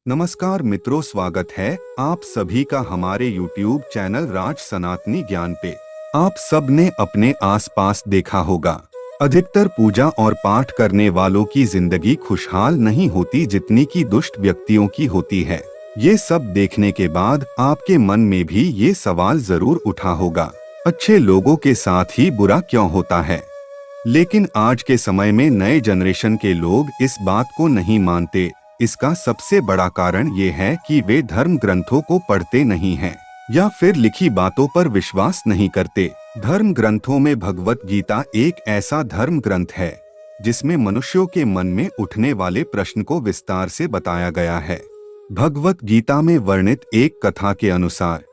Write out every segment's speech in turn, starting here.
नमस्कार मित्रों, स्वागत है आप सभी का हमारे YouTube चैनल राज सनातनी ज्ञान पे। आप सब ने अपने आसपास देखा होगा, अधिकतर पूजा और पाठ करने वालों की जिंदगी खुशहाल नहीं होती जितनी की दुष्ट व्यक्तियों की होती है। ये सब देखने के बाद आपके मन में भी ये सवाल जरूर उठा होगा, अच्छे लोगों के साथ ही बुरा क्यों होता है। लेकिन आज के समय में नए जनरेशन के लोग इस बात को नहीं मानते। इसका सबसे बड़ा कारण ये है कि वे धर्म ग्रंथों को पढ़ते नहीं हैं या फिर लिखी बातों पर विश्वास नहीं करते। धर्म ग्रंथों में भगवत गीता एक ऐसा धर्म ग्रंथ है जिसमें मनुष्यों के मन में उठने वाले प्रश्न को विस्तार से बताया गया है। भगवत गीता में वर्णित एक कथा के अनुसार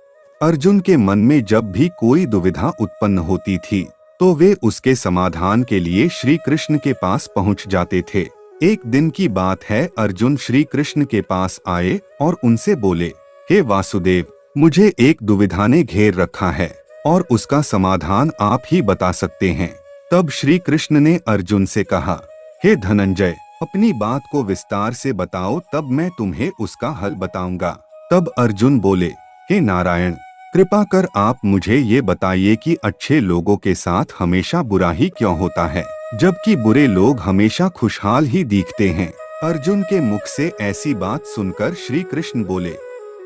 अर्जुन के मन में जब भी कोई दुविधा उत्पन्न होती थी तो वे उसके समाधान के लिए श्री कृष्ण के पास पहुंच जाते थे। एक दिन की बात है, अर्जुन श्री कृष्ण के पास आए और उनसे बोले, हे वासुदेव, मुझे एक दुविधा ने घेर रखा है और उसका समाधान आप ही बता सकते हैं। तब श्री कृष्ण ने अर्जुन से कहा, हे धनंजय, अपनी बात को विस्तार से बताओ, तब मैं तुम्हें उसका हल बताऊंगा। तब अर्जुन बोले, हे नारायण, कृपा कर आप मुझे ये बताइए कि अच्छे लोगों के साथ हमेशा बुरा ही क्यों होता है, जबकि बुरे लोग हमेशा खुशहाल ही दिखते हैं। अर्जुन के मुख से ऐसी बात सुनकर श्री कृष्ण बोले,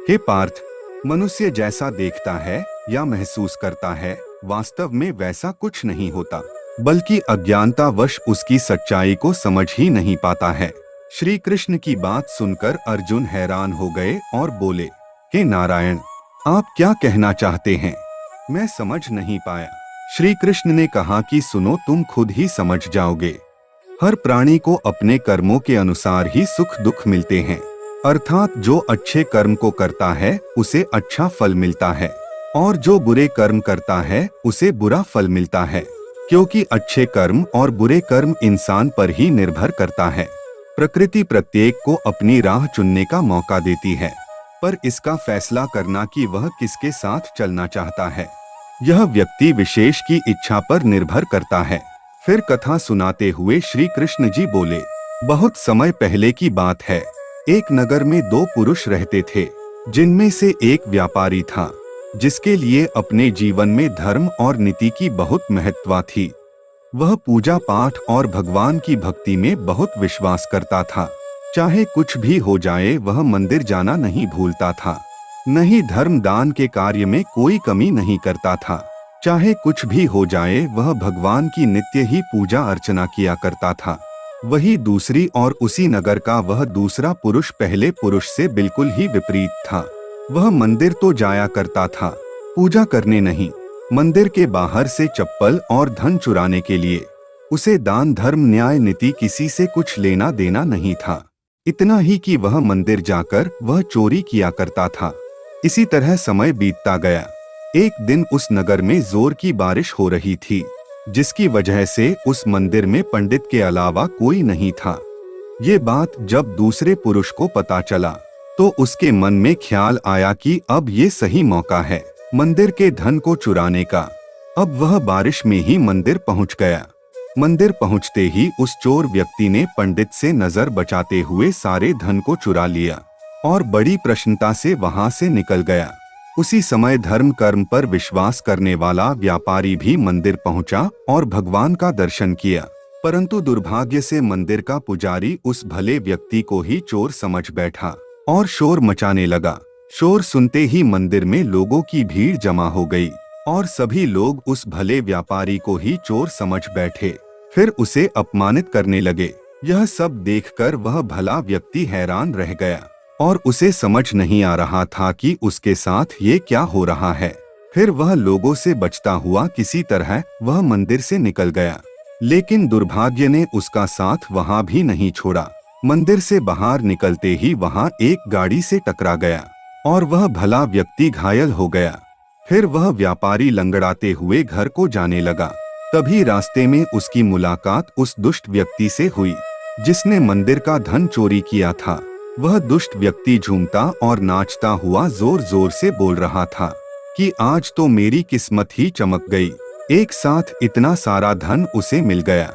हे पार्थ, मनुष्य जैसा देखता है या महसूस करता है, वास्तव में वैसा कुछ नहीं होता, बल्कि अज्ञानतावश उसकी सच्चाई को समझ ही नहीं पाता है। श्री कृष्ण की बात सुनकर अर्जुन हैरान हो गए और बोले, हे नारायण, आप क्या कहना चाहते हैं, मैं समझ नहीं पाया। श्री कृष्ण ने कहा कि सुनो, तुम खुद ही समझ जाओगे। हर प्राणी को अपने कर्मों के अनुसार ही सुख दुख मिलते हैं, अर्थात जो अच्छे कर्म को करता है उसे अच्छा फल मिलता है और जो बुरे कर्म करता है उसे बुरा फल मिलता है, क्योंकि अच्छे कर्म और बुरे कर्म इंसान पर ही निर्भर करता है। प्रकृति प्रत्येक को अपनी राह चुनने का मौका देती है, पर इसका फैसला करना कि वह किसके साथ चलना चाहता है, यह व्यक्ति विशेष की इच्छा पर निर्भर करता है। फिर कथा सुनाते हुए श्री कृष्ण जी बोले, बहुत समय पहले की बात है, एक नगर में दो पुरुष रहते थे, जिनमें से एक व्यापारी था जिसके लिए अपने जीवन में धर्म और नीति की बहुत महत्व थी। वह पूजा पाठ और भगवान की भक्ति में बहुत विश्वास करता था। चाहे कुछ भी हो जाए वह मंदिर जाना नहीं भूलता था, न ही धर्म दान के कार्य में कोई कमी नहीं करता था। चाहे कुछ भी हो जाए वह भगवान की नित्य ही पूजा अर्चना किया करता था। वही दूसरी और उसी नगर का वह दूसरा पुरुष पहले पुरुष से बिल्कुल ही विपरीत था। वह मंदिर तो जाया करता था, पूजा करने नहीं। मंदिर के बाहर से चप्पल और धन चुराने के लिए उसे दान धर्म न्याय नीति किसी से कुछ लेना देना नहीं था। इतना ही कि वह मंदिर जाकर वह चोरी किया करता था। इसी तरह समय बीतता गया। एक दिन उस नगर में जोर की बारिश हो रही थी, जिसकी वजह से उस मंदिर में पंडित के अलावा कोई नहीं था। ये बात जब दूसरे पुरुष को पता चला तो उसके मन में ख्याल आया कि अब ये सही मौका है मंदिर के धन को चुराने का। अब वह बारिश में ही मंदिर पहुंच गया। मंदिर पहुंचते ही उस चोर व्यक्ति ने पंडित से नजर बचाते हुए सारे धन को चुरा लिया और बड़ी प्रसन्नता से वहां से निकल गया। उसी समय धर्म कर्म पर विश्वास करने वाला व्यापारी भी मंदिर पहुंचा और भगवान का दर्शन किया, परंतु दुर्भाग्य से मंदिर का पुजारी उस भले व्यक्ति को ही चोर समझ बैठा और शोर मचाने लगा। शोर सुनते ही मंदिर में लोगों की भीड़ जमा हो गई और सभी लोग उस भले व्यापारी को ही चोर समझ बैठे, फिर उसे अपमानित करने लगे। यह सब देखकर वह भला व्यक्ति हैरान रह गया और उसे समझ नहीं आ रहा था कि उसके साथ ये क्या हो रहा है। फिर वह लोगों से बचता हुआ किसी तरह वह मंदिर से निकल गया, लेकिन दुर्भाग्य ने उसका साथ वहां भी नहीं छोड़ा। मंदिर से बाहर निकलते ही वहां एक गाड़ी से टकरा गया और वह भला व्यक्ति घायल हो गया। फिर वह व्यापारी लंगड़ाते हुए घर को जाने लगा। तभी रास्ते में उसकी मुलाकात उस दुष्ट व्यक्ति से हुई जिसने मंदिर का धन चोरी किया था। वह दुष्ट व्यक्ति झूमता और नाचता हुआ जोर जोर से बोल रहा था कि आज तो मेरी किस्मत ही चमक गई, एक साथ इतना सारा धन उसे मिल गया।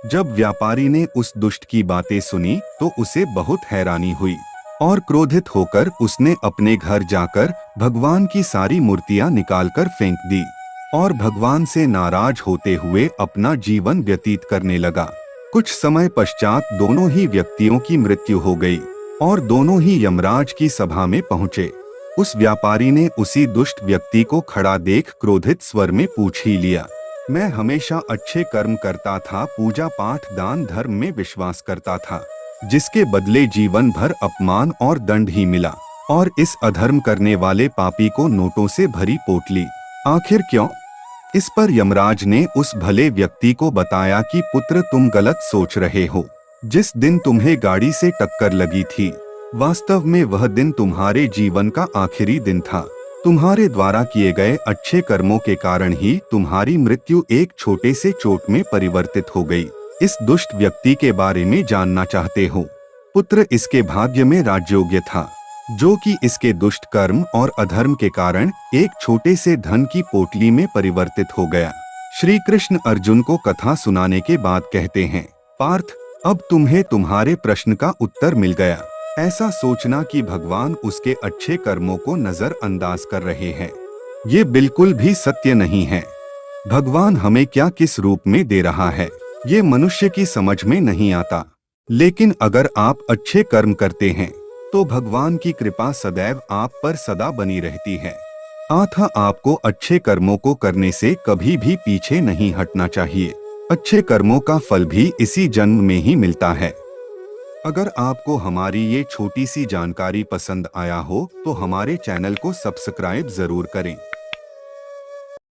जब व्यापारी ने उस दुष्ट की बातें सुनी तो उसे बहुत हैरानी हुई और क्रोधित होकर उसने अपने घर जाकर भगवान की सारी मूर्तियां निकालकर फेंक दी और भगवान से नाराज होते हुए अपना जीवन व्यतीत करने लगा। कुछ समय पश्चात दोनों ही व्यक्तियों की मृत्यु हो गई और दोनों ही यमराज की सभा में पहुंचे। उस व्यापारी ने उसी दुष्ट व्यक्ति को खड़ा देख क्रोधित स्वर में पूछ ही लिया, मैं हमेशा अच्छे कर्म करता था, पूजा पाठ दान धर्म में विश्वास करता था, जिसके बदले जीवन भर अपमान और दंड ही मिला, और इस अधर्म करने वाले पापी को नोटों से भरी पोटली, आखिर क्यों? इस पर यमराज ने उस भले व्यक्ति को बताया कि पुत्र, तुम गलत सोच रहे हो। जिस दिन तुम्हें गाड़ी से टक्कर लगी थी, वास्तव में वह दिन तुम्हारे जीवन का आखिरी दिन था। तुम्हारे द्वारा किए गए अच्छे कर्मों के कारण ही तुम्हारी मृत्यु एक छोटे से चोट में परिवर्तित हो गई। इस दुष्ट व्यक्ति के बारे में जानना चाहते हो? पुत्र, इसके भाग्य में राजयोग्य था, जो कि इसके दुष्ट कर्म और अधर्म के कारण एक छोटे से धन की पोटली में परिवर्तित हो गया। श्री कृष्ण अर्जुन को कथा सुनाने के बाद कहते हैं, पार्थ, अब तुम्हें तुम्हारे प्रश्न का उत्तर मिल गया। ऐसा सोचना कि भगवान उसके अच्छे कर्मों को नजरअंदाज कर रहे हैं, ये बिल्कुल भी सत्य नहीं है। भगवान हमें क्या किस रूप में दे रहा है, ये मनुष्य की समझ में नहीं आता। लेकिन अगर आप अच्छे कर्म करते हैं तो भगवान की कृपा सदैव आप पर सदा बनी रहती है। अतः आपको अच्छे कर्मों को करने से कभी भी पीछे नहीं हटना चाहिए। अच्छे कर्मों का फल भी इसी जन्म में ही मिलता है। अगर आपको हमारी ये छोटी सी जानकारी पसंद आया हो तो हमारे चैनल को सब्सक्राइब जरूर करें।